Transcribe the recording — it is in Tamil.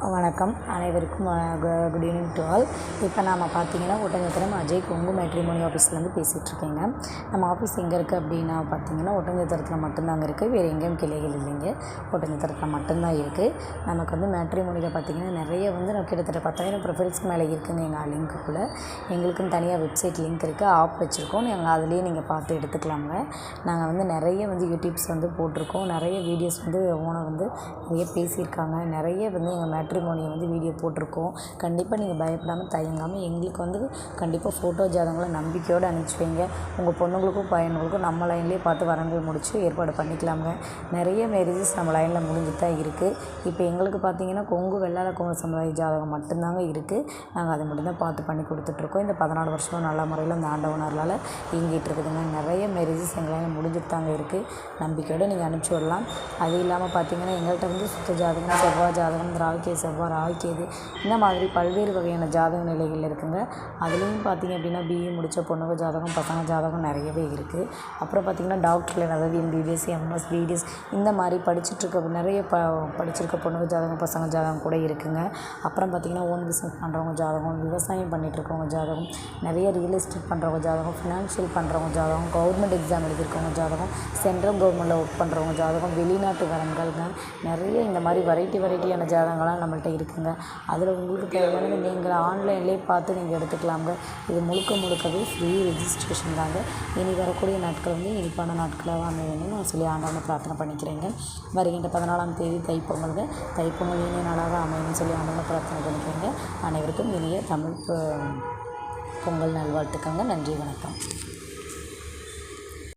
வணக்கம் அனைவருக்கும் குட் ஈவினிங் டு ஆல். இப்போ நாம் பார்த்தீங்கன்னா ஒட்டஞ்சத்திரம் அஜய் கொங்கு மேட்ரிமோனி ஆஃபீஸ்லேருந்து பேசிகிட்ருக்கேங்க. நம்ம ஆஃபீஸ் எங்கே இருக்குது அப்படின்னா பார்த்தீங்கன்னா ஒட்டஞ்சத்திரத்தில் மட்டும்தாங்க இருக்குது, வேறு எங்கேயும் கிளைகள் இல்லைங்க, ஒட்டஞ்சத்திரத்தில் மட்டும்தான் இருக்குது. நமக்கு மேட்ரிமோனியில் பார்த்திங்கன்னா நிறைய கிட்டத்தட்ட 10,000 ப்ரொஃபைல்ஸ்க்கு மேலே இருக்குதுங்க. எங்கள் லிங்க்குள்ளே எங்களுக்குன்னு தனியாக வெப்சைட் லிங்க் இருக்குது, ஆப் வச்சுருக்கோம். நாங்கள் அதிலேயே நீங்கள் பார்த்து எடுத்துக்கலாங்க. நாங்கள் நிறைய யூடியூப்ஸ் போட்டிருக்கோம், நிறைய வீடியோஸ் ஓனர் நிறைய பேசியிருக்காங்க, நிறைய எங்கள் மேட்ரிமோனியை வீடியோ போட்டிருக்கோம். கண்டிப்பாக நீங்கள் பயப்படாமல் தயங்காமல் எங்களுக்கு கண்டிப்பாக ஃபோட்டோ ஜாதகங்களை நம்பிக்கையோடு அனுப்பிச்சி வைங்க. உங்கள் பொண்ணுங்களுக்கும் பையனுங்களுக்கும் நம்ம லைன்லேயே பார்த்து வரன்கள் முடித்து ஏற்பாடு பண்ணிக்கலாமுங்க. நிறைய மேரேஜஸ் நம்ம லைனில் முடிஞ்சுட்டு தான் இருக்குது. இப்போ எங்களுக்கு பார்த்திங்கன்னா கொங்கு வெள்ளாள குமர் சமுதாய ஜாதகம் மட்டும்தாங்க இருக்குது. நாங்கள் அதை மட்டும்தான் பார்த்து பண்ணி கொடுத்துட்ருக்கோம். இந்த 14 வருஷமாக நல்ல முறையில் அந்த ஆண்டவனரால் இயங்கிட்டு இருக்குதுங்க. நிறைய மேரேஜஸ் எங்கள் லைனில் முடிஞ்சுட்டு தாங்க இருக்குது. நம்பிக்கையோடு நீங்கள் அனுப்பிச்சி விடலாம். அது இல்லாமல் பார்த்திங்கன்னா எங்கள்கிட்ட சுத்த ஜாதகம், செவ்வாய் ஜாதகம், ராகுகே செவ்வாய், ராகுகேது, இந்த மாதிரி பல்வேறு வகையான ஜாதக நிலைகள் இருக்குதுங்க. அதுலேயும் பார்த்திங்க அப்படின்னா பிஏ முடித்த பொண்ணுங்க ஜாதகம், பசங்க ஜாதகம் நிறையவே இருக்குது. அப்புறம் பார்த்திங்கன்னா டாக்டரில், அதாவது எம்பிபிஎஸ், எம்எஸ், பிடிஎஸ் இந்த மாதிரி படிச்சுட்ருக்க நிறைய படிச்சிருக்க பொண்ணுங்க ஜாதகம், பசங்க ஜாதகம் கூட இருக்குதுங்க. அப்புறம் பார்த்திங்கன்னா ஓன் பிஸ்னஸ் பண்ணுறவங்க ஜாதகம், விவசாயம் பண்ணிகிட்ருக்கவங்க ஜாதகம், நிறைய ரியல் எஸ்டேட் பண்ணுறவங்க ஜாதகம், ஃபினான்ஷியல் பண்ணுறவங்க ஜாதகம், கவர்மெண்ட் எக்ஸாம் எழுதியிருக்கவங்க ஜாதகம், சென்ட்ரல் கவர்மெண்ட்டில் ஒர்க் பண்ணுறவங்க ஜாதகம், வெளிநாட்டு வரன்கள்ங்க, நிறைய இந்த மாதிரி வெரைட்டியான ஜாதகங்கள்லாம் நம்மள்ட்ட இருக்குதுங்க. அதில் உங்களுக்கு தேவையானது நீங்கள் ஆன்லைன்லேயே பார்த்து நீங்கள் எடுத்துக்கலாங்க. இது முழுக்கவே ஃப்ரீ ரெஜிஸ்ட்ரேஷன் தாங்க. இனி வரக்கூடிய நாட்கள் இனிப்பான நாட்களாக அமையணும்னு நான் சொல்லி ஆண்டவனை பிரார்த்தனை பண்ணிக்கிறேங்க. வருகின்ற 14ஆம் தேதி தைப்பொங்கல் இனிய நாளாக அமையணும்னு சொல்லி ஆண்டவனை பிரார்த்தனை பண்ணிக்கிறேங்க. அனைவருக்கும் இனிய தமிழ் பொங்கல் நல்வாழ்த்துக்கங்க. நன்றி, வணக்கம்.